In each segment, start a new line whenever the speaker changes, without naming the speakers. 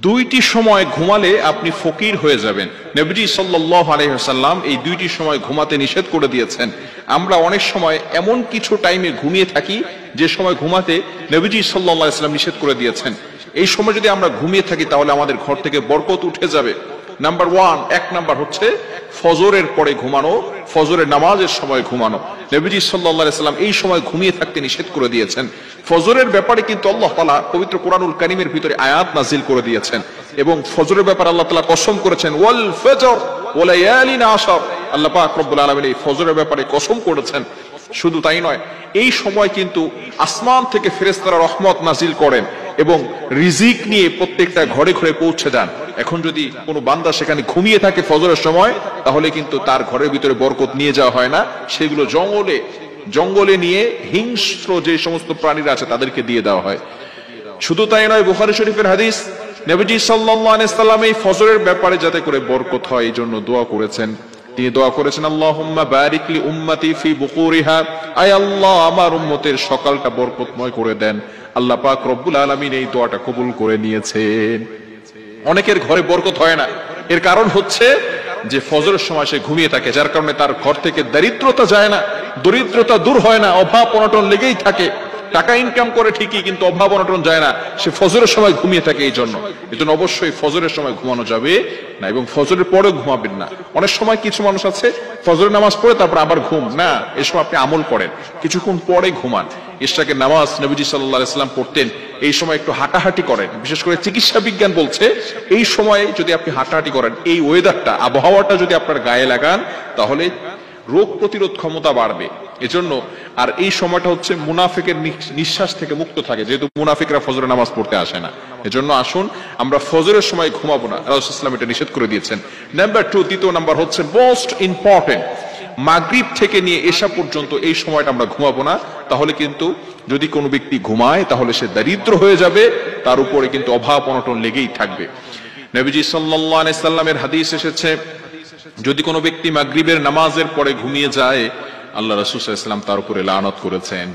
দুইটি সময় ঘুমালে আপনি ফকির হয়ে যাবেন। নবীজি সাল্লাল্লাহু আলাইহি ওয়াসাল্লাম এই দুইটি সময় ঘুমাতে নিষেধ করে দিয়েছেন। আমরা অনেক সময় এমন কিছু টাইমে ঘুমিয়ে থাকি যে সময় ঘুমাতে নবীজি সাল্লাল্লাহু আলাইহি ওয়াসাল্লাম নিষেধ করে দিয়েছেন। এই সময় যদি আমরা ঘুমিয়ে থাকি তাহলে আমাদের ঘর থেকে বরকত উঠে যাবে। নাম্বার ওয়ান, এক নাম্বার হচ্ছে ফজরের পরে ঘুমানো, ফজরের নামাজের সময় ঘুমানো। নবীজি সাল্লাল্লাহু আলাইহি ওয়াসাল্লাম এই সময় ঘুমিয়ে থাকতে নিষেধ করে দিয়েছেন। ফজরের ব্যাপারে কিন্তু আল্লাহ তাআলা পবিত্র কোরআনুল কারীমের ভিতরে আয়াত নাজিল করে দিয়েছেন এবং ফজরের ব্যাপারে আল্লাহ তাআলা কসম করেছেন, ওয়াল ফজর ওয়া লায়ালিন আশর। আল্লাহ পাক রব্বুল আলামিন এই ফজরের ব্যাপারে কসম করেছেন। শুধু তাই নয়, এই সময় কিন্তু আসমান থেকে ফেরেশতারা রহমত নাজিল করেন এবং রিজিক নিয়ে প্রত্যেকটা ঘরে ঘরে পৌঁছে যান। এখন যদি কোনো বান্দা সেখানে ঘুমিয়ে থাকে ফজরের সময়, তাহলে কিন্তু তার ঘরের ভিতরে বরকত নিয়ে যাওয়া হয় না, সেগুলো জঙ্গলে নিয়ে হিংস্র যে সমস্ত প্রাণীরা আছে তাদেরকে দিয়ে দেওয়া হয়। শুধু তাই নয়, বুখারী শরীফের হাদিস, নবীজি সাল্লাল্লাহু আলাইহি ওয়াসাল্লাম এই ফজরের ব্যাপারে যাতে করে বরকত হয় এই জন্য দোয়া করেছেন। তিনি দোয়া করেছেন, আল্লাহুম্মা বারিক লি উম্মতি ফি বুকুরিহা, আয় আল্লাহ আমার উম্মতের সকালটা বরকতময় করে দেন। আল্লাহ পাক রব্বুল আলামিন এই দোয়াটা কবুল করে নিয়েছেন। অনেকের ঘরে বরকত হয় না, এর কারণ হচ্ছে যে ফজরের সময় সে ঘুমিয়ে থাকে, যার কারণে তার ঘর থেকে দারিদ্রতা যায় না, দরিদ্রতা দূর হয় না, অভাব অনটন লেগেই থাকে। টাকা ইনকাম করে ঠিকই, কিন্তু অভাব অনটন যায় না, সে ফজরের সময় ঘুমিয়ে থাকে। এই জন্য অবশ্যই ফজরের সময় ঘুমানো যাবে না এবং ফজরের পরেও ঘুমাবেন না। অনেক সময় কিছু মানুষ আছে ফজরের নামাজ পড়ে তারপর আবার ঘুম না, এই সময় আপনি আমল করেন, কিছুক্ষণ পরে ঘুমান। ইশরাকের নামাজ নবীজি সাল্লাল্লাহু আলাইহি ওয়াসাল্লাম পড়তেন, এই সময় একটু হাঁটাহাঁটি করেন। বিশেষ করে চিকিৎসা বিজ্ঞান বলছে এই সময়ে যদি আপনি হাঁটাহাঁটি করেন, এই ওয়েদারটা, আবহাওয়াটা যদি আপনার গায়ে লাগান, তাহলে রোগ প্রতিরোধ ক্ষমতা বাড়বে। এজন্য আর এই সময়টা হচ্ছে মুনাফিকের নিঃশ্বাস থেকে মুক্ত থাকে, যেহেতু মুনাফিকরা ফজরের নামাজ পড়তে আসে না। এজন্য আসুন আমরা ফজরের সময় ঘুমাবো না, রাসূলুল্লাহ সাল্লাল্লাহু আলাইহি ওয়াসাল্লাম এটা নিষেধ করে দিয়েছেন। নাম্বার 2, দ্বিতীয় নাম্বার হচ্ছে মোস্ট ইম্পর্টেন্ট, মাগরিব থেকে নিয়ে এশা পর্যন্ত এই সময়টা আমরা ঘুমাবো না। তাহলে কিন্তু যদি কোনো ব্যক্তি ঘুমায় তাহলে সে দরিদ্র হয়ে যাবে, তার উপরে কিন্তু অভাব অনটন লেগেই থাকবে। নবীজি সাল্লাল্লাহু আলাইহি ওয়াসাল্লামের হাদিস এসেছে, যদি কোনো ব্যক্তি মাগরিবের নামাজের পরে ঘুমিয়ে যায়, আল্লাহ রাসূল সাল্লাল্লাহু আলাইহি ওয়াসাল্লাম তার উপরে লানত করেছেন।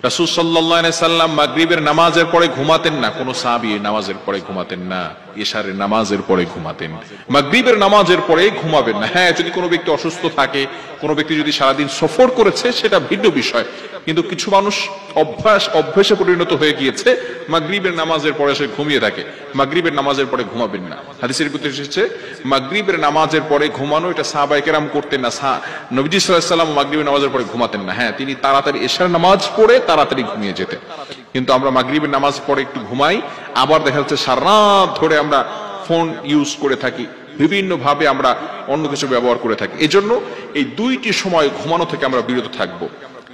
রাসূল সাল্লাল্লাহু আলাইহি ওয়াসাল্লাম মাগরিবের নামাজের পরে ঘুমাতেন না, কোন সাহাবী নামাজের পরে ঘুমাতেন না, ইশারের নামাজের পরে ঘুমাতেন। মাগরিবের নামাজের পরে ঘুমাবেন না। হ্যাঁ, যদি কোনো ব্যক্তি অসুস্থ থাকে, কোনো ব্যক্তি যদি সারাদিন সফর করেছে, সেটা ভিন্ন বিষয়। কিন্তু কিছু মানুষ অভ্যাসে পরিণত হয়ে গিয়েছে, মাগরিবের নামাজের পরে সে ঘুমিয়ে থাকে। মাগরিবের নামাজের পরে ঘুমাবেন না। হাদিসের ভিতরে এসেছে মাগরিবের নামাজের পরে ঘুমানো, এটা সাহাবায়ে কেরাম করতেন না। নবীজি সাল্লাল্লাহু আলাইহি ওয়াসাল্লাম মাগরিবের নামাজের পরে ঘুমাতেন না। হ্যাঁ, তিনি তাড়াতাড়ি এশার নামাজ পড়ে তাড়াতাড়ি ঘুমিয়ে যেতেন। কিন্তু আমরা মাগরিবের নামাজ পড়ে একটু ঘুমাই, আবার দেখা যাচ্ছে সারা রাত ধরে আমরা ফোন ইউজ করে থাকি, বিভিন্ন ভাবে আমরা অন্য কিছু ব্যবহার করে থাকি। এজন্য এই দুইটি সময় ঘুমানো থেকে আমরা বিরত থাকবো।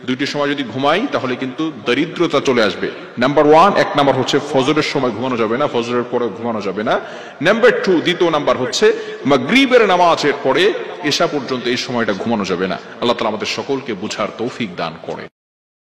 দুইটি সময় যদি ঘুমাই তাহলে কিন্তু দরিদ্রতা চলে আসবে। নাম্বার 1, এক নাম্বার হচ্ছে ফজরের সময় ঘুমানো যাবে না, ফজরের পরে ঘুমানো যাবে না। নাম্বার 2, দ্বিতীয় নাম্বার হচ্ছে মাগরিবের নামাজের পরে এশা পর্যন্ত এই সময়টা ঘুমানো যাবে না। আল্লাহ তাআলা আমাদের সকলকে বুঝার তৌফিক দান করে।